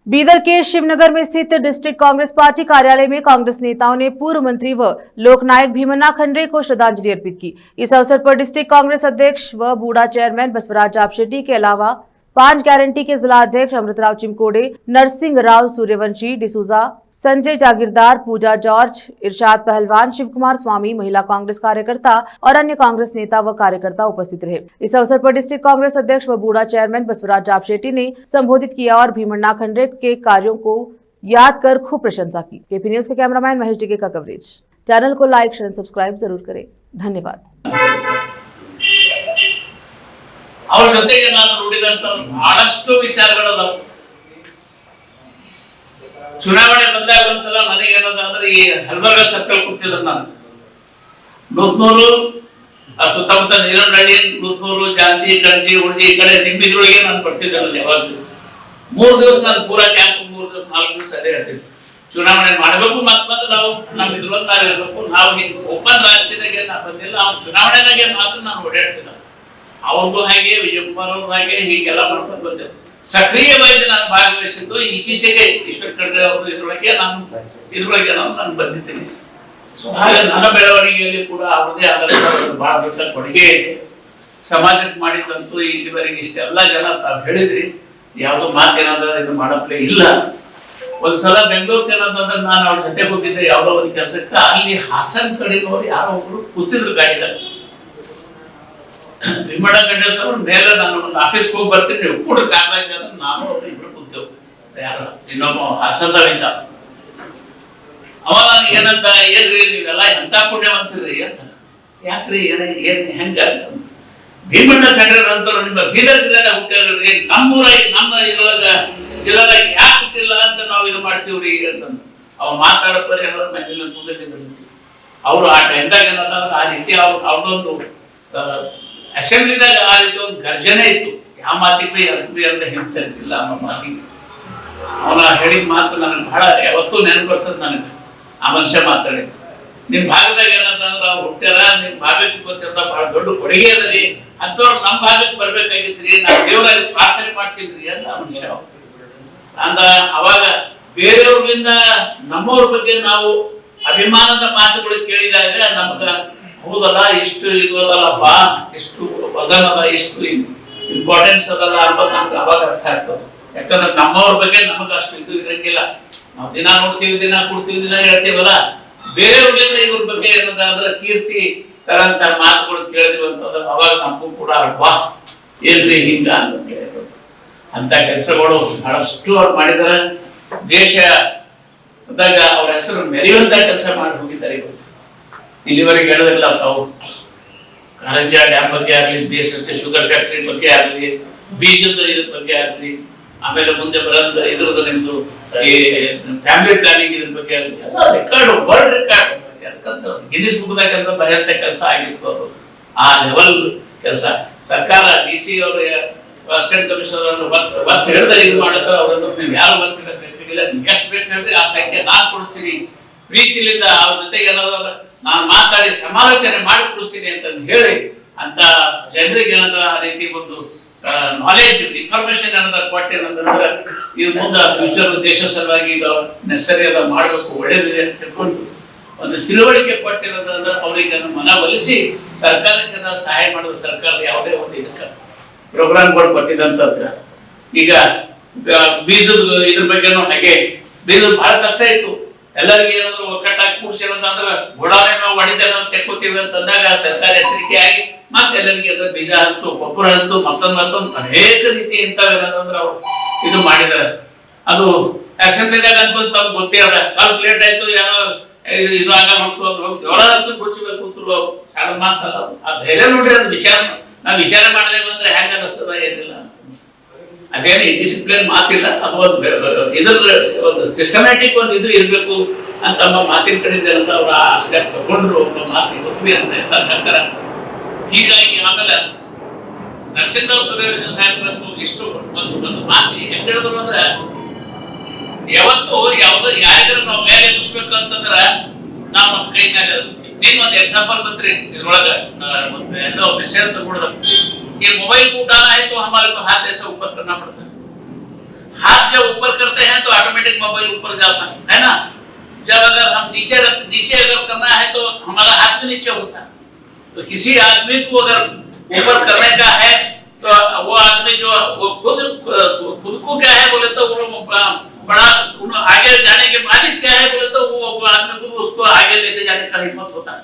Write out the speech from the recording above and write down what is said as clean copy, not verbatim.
बीदर के शिवनगर में स्थित डिस्ट्रिक्ट कांग्रेस पार्टी कार्यालय में कांग्रेस नेताओं ने पूर्व मंत्री व लोकनायक भीमन्ना खंडरे को श्रद्धांजलि अर्पित की। इस अवसर पर डिस्ट्रिक्ट कांग्रेस अध्यक्ष व बूढ़ा चेयरमैन बसवराज जापशेट्टी के अलावा 5 गारंटी के जिला अध्यक्ष अमृतराव चिमकोडे, नरसिंह राव सूर्यवंशी, डिसूजा, संजय जागीरदार, पूजा जॉर्ज, इरशाद पहलवान, शिव कुमार स्वामी, महिला कांग्रेस कार्यकर्ता और अन्य कांग्रेस नेता व कार्यकर्ता उपस्थित रहे। इस अवसर पर डिस्ट्रिक्ट कांग्रेस अध्यक्ष व बूढ़ा चेयरमैन बसवराज जापशेट्टी ने संबोधित किया और भीमन्ना खंडरे के कार्यों को याद कर खूब प्रशंसा की। केपी न्यूज के कैमरामैन महेश डिगे का कवरेज। चैनल को लाइक, शेयर, सब्सक्राइब जरूर करें। धन्यवाद। ಅವ್ರ ಜೊತೆಗೆ ನಾನು ನೋಡಿದಂತ ಬಹಳಷ್ಟು ವಿಚಾರಗಳದಾವ. ಚುನಾವಣೆ ಬಂದಾಗ ಒಂದ್ಸಲ ನನಗೆ ಏನದ ಅಂದ್ರೆ ಈ ಹಲ್ಬರ್ಗ ಸರ್ಕಲ್ ಕೂತಿದ್ರು ನಾನು ನೂತ್ನೂರು ಆ ಸುತ್ತಮುತ್ತ ನೀರನಹಳ್ಳಿ, ನೂತ್ನೂರು, ಜಾಂತಿ, ಕಣಜಿ, ಹುಣಜಿ ಈ ಕಡೆ ನಿಂಬಿದ್ರೊಳಗೆ ನಾನು ಬರ್ತಿದ್ದಲ್ಲ. ಯಾವಾಗಲೂ 3 ದಿವಸ ನಾನು ಪೂರಾ ಕ್ಯಾಂಪ್ 3 ದಿವಸ 4 ದಿವಸ ಅದೇ ಹೇಳ್ತಿದ್ದೆ. ಚುನಾವಣೆ ಮಾಡಬೇಕು ಮತ್ತೆ ನಾವು ನಮ್ಮ ಇದ್ರೊಳಗೆ ನಾವು ಇರಬೇಕು. ನಾವು ಹಿಂಗೆ ಓಪನ್ ರಾಜಕೀಯದಾಗೆ ನಾ ಬಂದಿಲ್ಲ. ಅವ್ನು ಚುನಾವಣೆದಾಗೆ ಮಾತ್ರ ನಾನು ಓಡಾಡ್ತಿದ್ದೆ. ಅವ್ರಿಗೂ ಹಾಗೆ, ವಿಜಯಕುಮಾರ್ ಅವ್ರ ಹಾಗೆ ಹೀಗೆಲ್ಲ ಮಾಡ್ಕೊಂಡು ಬಂದೆವು. ಸಕ್ರಿಯವಾಗಿ ನಾನು ಭಾಗವಹಿಸಿದ್ದು ಈಚೀಚೆಗೆ ಈಶ್ವರ ಖಂಡ್ರೆ ಅವರು ಇದ್ರೊಳಗೆ ನಾನು ಬಂದಿದ್ದೀನಿ. ಹಾಗೆ ನನ್ನ ಬೆಳವಣಿಗೆಯಲ್ಲಿ ಕೂಡ ಅವ್ರದೇ ಆದ ಬಹಳ ದೊಡ್ಡ ಕೊಡುಗೆ ಇದೆ. ಸಮಾಜಕ್ಕೆ ಮಾಡಿದಂತೂ ಇಲ್ಲಿವರೆಗೆ ಇಷ್ಟೆಲ್ಲ ಜನ ತಾವು ಹೇಳಿದ್ರಿ, ಯಾವ್ದು ಮಾತೇನಾದ್ರೆ ಇದು ಮಾಡಪ್ಲೇ ಇಲ್ಲ. ಒಂದ್ಸಲ ಬೆಂಗಳೂರಿಗೆ ಏನಂತಂದ್ರೆ ನಾನು ಅವ್ರ ಜೊತೆ ಹೋಗಿದ್ದೆ ಯಾವ್ದೋ ಒಂದು ಕೆಲಸಕ್ಕೆ. ಅಲ್ಲಿ ಹಾಸನ್ ಕಡೆನವ್ರು ಯಾರೋ ಒಬ್ರು ಕೂತಿದ್ರು ಗಾಡಿದಾಗ. ಭೀಮಣ್ಣ ಖಂಡ್ರೆ ಸರ್ ಮೇಲೆ ನಾನು ಒಂದು ಆಫೀಸ್ಗೆ ಹೋಗಿ ಬರ್ತೀನಿ, ನೀವು ಕೂಡ ಕಾರ್ದಾಗ ನಾನು ಇಬ್ರು ಕೂತೇವು. ಯಾರು ಇನ್ನೊಬ್ಬ ಹಾಸನದವಿದ್ದ. ಅವ ನಾನು ಏನಂತ, ಏನ್ರಿ ನೀವೆಲ್ಲ ಎಂತ ಪುಣ್ಯವಂತಿರ್ರಿ ಅಂತ. ಯಾಕ್ರಿ ಏನ್ ಹೆಂಗ ಭೀಮಣ್ಣ ಖಂಡ್ರೆ ಅಂತ ನಿಮ್ಮ ಬೀದರ್ ಜಿಲ್ಲೆದಾಗ ಹುಟ್ಟಾರ್ರಿ, ನಮ್ಮ ಇದ್ರೊಳಗ ಜಿಲ್ಲೆದಾಗ ಯಾಕೆ ಹುಟ್ಟಿಲ್ಲ ಅಂತ ನಾವು ಇದು ಮಾಡ್ತೀವ್ರಿ ಅಂತಂದು ಅವ್ ಮಾತಾಡಪ್ಪರಿ ಹೇಳೋದು ಮನೆಯಲ್ಲಿ ಕೂದಲಿದ್ರು. ಅವರು ಆ ಟೈಮ್ದಾಗ ಏನಂತಂದ್ರೆ ಆ ರೀತಿ ಅವ್ರದೊಂದು ಅಸೆಂಬ್ಲಿದಾಗ ಆ ರೀತಿ ಒಂದು ಗರ್ಜನೆ ಇತ್ತು. ಯಾವ ಮಾತಿಗೂ ಅಂತ ಹಿಂಸರಿತಿಲ್ಲ ಅನ್ನೋ ಮಾತಿಗೆ. ಅವನ ಹೇಳಿದ ಮಾತು ನನಗೆ ಬಹಳ ಯಾವತ್ತೂ ನೆನಪು ಬರ್ತದೆ. ನನಗೆ ಆ ಮನುಷ್ಯ ಮಾತಾಡಿತ್ತು, ನಿಮ್ ಭಾಗದಾಗ ಏನಂತಂದ್ರೆ ಅವ್ರು ಹುಟ್ಟ್ಯಾರ, ನಿಮ್ ಭಾಗಕ್ಕೆ ಗೊತ್ತಿರ್ತ ಬಹಳ ದೊಡ್ಡ ಕೊಡುಗೆ ಅದರಿ, ಅಂಥವ್ರು ನಮ್ಮ ಭಾಗಕ್ಕೆ ಬರ್ಬೇಕಾಗಿದ್ರಿ, ನಾವು ದೇವರಲ್ಲಿ ಪ್ರಾರ್ಥನೆ ಮಾಡ್ತಿದ್ರಿ ಅಂತ ಆ ಮನುಷ್ಯ ಅಂದ. ಅವಾಗ ಬೇರೆಯವ್ರಿಂದ ನಮ್ಮವ್ರ ಬಗ್ಗೆ ನಾವು ಅಭಿಮಾನದ ಮಾತುಗಳು ಕೇಳಿದಾಗ ನಮ್ಗ ಹೌದಲ್ಲ, ಎಷ್ಟು ಇರೋದಲ್ಲಪ್ಪ, ಎಷ್ಟು ವಜನ್ ಅದ, ಎಷ್ಟು ಇಂಪಾರ್ಟೆನ್ಸ್ ಅದಲ್ಲ ಅನ್ನೋದು ನಮ್ಗೆ ಅವಾಗ ಅರ್ಥ ಆಗ್ತದೆ. ಯಾಕಂದ್ರೆ ನಮ್ಮವ್ರ ಬಗ್ಗೆ ನಮಗ ಅಷ್ಟು ಇದು ಇರಂಗಿಲ್ಲ. ನಾವು ದಿನ ನೋಡ್ತೀವಿ, ದಿನ ಕೊಡ್ತೀವಿ, ದಿನ ಹೇಳ್ತೀವಲ್ಲ. ಬೇರೆಯವ್ರಿಂದ ಇವ್ರ ಬಗ್ಗೆ ಏನಂದ್ರೆ ಕೀರ್ತಿ ತರಂತ ಮಾತುಗಳು ಕೇಳಿದಿವಿ ಅಂತಂದ್ರೆ ಅವಾಗ ನಮಗೂ ಕೂಡ ವಾ ಏನ್ರಿ ಹಿಂಗ ಅಂತ ಹೇಳಿದ್ರು. ಅಂತ ಕೆಲಸಗಳು ಬಹಳಷ್ಟು ಅವ್ರು ಮಾಡಿದಾರೆ. ದೇಶದಾಗ ಅವ್ರ ಹೆಸರು ಮೆರೆಯುವಂತ ಕೆಲಸ ಮಾಡಿ ಹೋಗಿದ್ದಾರೆ. ಇವತ್ತು ಇಲ್ಲಿವರೆಗೆ ಹೇಳೋದಿಲ್ಲ ತಾವು. ಕಾರಂಜಾ ಡ್ಯಾಮ್ ಬಗ್ಗೆ ಆಗಲಿ, BSS ಶುಗರ್ ಫ್ಯಾಕ್ಟರಿ ಬಗ್ಗೆ ಆಗಲಿ, ಬೀಜದ ಇದ್ರ ಬಗ್ಗೆ ಆಗಲಿ, ಆಮೇಲೆ ಮುಂದೆ ಬರೋದು ಇದ್ರದ್ದು ನಿಮ್ದು ಈ ಫ್ಯಾಮಿಲಿ ಪ್ಲಾನಿಂಗ್ ಇದ್ರ ಬಗ್ಗೆ ಆಗಲಿ, ಎಲ್ಲ ರೆಕಾರ್ಡ್, ವರ್ಲ್ಡ್ ರೆಕಾರ್ಡ್. ಯಾಕಂತ ಗಿನ್ನಿಸ್ ಬುಕ್ದಾಗ ಅಂತ ಬರೆಯಂತ ಕೆಲಸ ಆಗಿತ್ತು. ಅದು ಆ ಲೆವೆಲ್ ಕೆಲಸ. ಸರ್ಕಾರ DC ಅವರು ಅಸಿಸ್ಟೆಂಟ್ ಕಮಿಷನರ್ ಒತ್ತು ಹೇಳಿದ್ರೆ ಇದು ಮಾಡುತ್ತಾರೆ. ಅವರನ್ನು ನೀವು ಯಾರು ಒತ್ತು ಬೇಕಾಗಿಲ್ಲ, ಎಷ್ಟು ಬೇಕು ಹೇಳ್ರಿ ಆ ಸಂಖ್ಯೆ ನಾನು ಕೊಡಿಸ್ತೀನಿ. ಪ್ರೀತಿಲಿಂದ ಅವ್ರ ಜೊತೆಗೆ ಏನಾದ್ರು ನಾನು ಮಾತಾಡಿ ಸಮಾಲೋಚನೆ ಮಾಡಿ ಕೊಡಿಸ್ತೀನಿ ಅಂತ ಹೇಳಿ ಅಂತ ಜನರಿಗೆ ಏನಂದ್ರೆ ಆ ರೀತಿ ಒಂದು ನಾಲೆಜ್, ಇನ್ಫಾರ್ಮೇಶನ್ ಏನಂದ್ರೆ ಕೊಟ್ಟೇನಂದ್ರೆ ಇದು ಮುಂದೆ ಫ್ಯೂಚರ್ ದೇಶ ಸಲುವಾಗಿ ನೆಸರಿ ಅದ ಮಾಡಬೇಕು, ಒಳ್ಳೇದಿದೆ ಅಂತ ತಿಳ್ಕೊಂಡು ಒಂದು ತಿಳುವಳಿಕೆ ಕೊಟ್ಟಿರೋದಂದ್ರೆ ಅವರಿಗೆ ಮನವೊಲಿಸಿ ಸರ್ಕಾರಕ್ಕೆ ಸಹಾಯ ಮಾಡೋದು. ಸರ್ಕಾರದ ಯಾವುದೇ ಒಂದು ಇದಕ್ಕೆ ಪ್ರೋಗ್ರಾಮ್ಗಳು ಕೊಟ್ಟಿದಂತಂದ್ರೆ ಈಗ ಬೀಜದ ಇದ್ರ ಬಗ್ಗೆನೂ ಹಾಗೆ ಬೀಜದ ಬಹಳ ಕಷ್ಟ ಇತ್ತು. ಎಲ್ಲರಿಗೆ ಏನಾದ್ರು ಒಕ್ಕಟ್ಟಾಗಿ ಕೂಡ್ಸಿರೋದಂದ್ರೆ ಗೋಡಾನೆ ನಾವು ಹೊಡಿತೇವೆ ನಾವು ತೆಕ್ಕೋತೀವಿ ಅಂತಂದಾಗ ಸರ್ಕಾರ ಎಚ್ಚರಿಕೆ ಆಗಿ ಮತ್ತೆ ಎಲ್ಲರಿಗೆ ಅದ್ರ ಬೀಜ ಹಚ್ತು, ಗೊಬ್ಬರ ಹಚ್ತು, ಮತ್ತೊಂದು ಅನೇಕ ರೀತಿ ಇಂಥವೇನಂದ್ರೆ ಅವ್ರು ಇದು ಮಾಡಿದ್ದಾರೆ. ಅದು ಅಸೆಂಬ್ಲಿದಾಗ ಅಂತೂ ತಮ್ಗೆ ಗೊತ್ತೇ ಅದ. ಸ್ವಲ್ಪ ಲೇಟ್ ಆಯ್ತು, ಏನೋ ಇದು ಆಗಲ್ಲ ಹೊರ ಹೆಸರು ಬಿಡಿಸ್ಬೇಕು ಕೂತ್ರು ಸಣ್ಣ ಮಾತಲ್ಲ. ಆ ಧೈರ್ಯ ನೋಡ್ರಿ, ಅದು ನಾವು ವಿಚಾರ ಮಾಡಿದೇವೆ ಅಂದ್ರೆ ಹೆಂಗ ಅನಿಸ್ತದ ಏನಿಲ್ಲ. ಅದೇನು ಡಿಸಿಪ್ಲಿನ್ ಮಾತಿಲ್ಲ. ಅದು ಒಂದು ಸಿಸ್ಟಮ್ಯಾಟಿಕ್ ಒಂದು ಇದು ಇರಬೇಕು ಅಂತ ಮಾತಿನ ಕಡೆಯಿಂದ ಅಂತ ಅವ್ರು ಆ ಸ್ಟೆಪ್ ತಗೊಂಡ್ರು. ಮಾತಿಗೆ ಒಪ್ಪಿಗೆ ಅಂತ ಹೇಳ್ತಾರೆ. ಹೀಗಾಗಿ ಆಮೇಲೆ ನರಸಿಂಹರಾವ್ ಸುರೇಶ ಸಾಹೇಬ್ರಂತೂ ಇಷ್ಟು ಒಂದು ಮಾತು ಹೆಂಗ್ ಹೇಳಿದ್ರು ಅಂದ್ರೆ, ಯಾವತ್ತು ಯಾವ್ದು ಯಾರಿಗಾರು ನಾವು ಮೇಲೆ ಮುಗಿಸ್ಬೇಕು ಅಂತಂದ್ರ ನಾವು ನಮ್ಮ ಕೈ ಮೇಲೆ. ನೀನ್ ಒಂದು ಎಕ್ಸಾಂಪಲ್ ಬಂದ್ರಿ ಇದ್ರೊಳಗ ಒಂದು ಮೆಸೇಜ್ ತಗೊಳ್ದ, ये मोबाइल को उठाना है तो हमारे को हाथ ऐसा ऊपर करना पड़ता है। हाथ जब ऊपर करते हैं तो ऑटोमेटिक मोबाइल ऊपर जाता है ना। जब अगर हम नीचे अगर करना है तो हमारा हाथ भी नीचे होता है। तो किसी आदमी को अगर ऊपर करने का है तो वो आदमी जो वो खुद को क्या है बोले तो वो बड़ा आगे जाने के मालिश क्या है बोले तो वो आदमी को उसको आगे लेके जाने का हिम्मत होता है।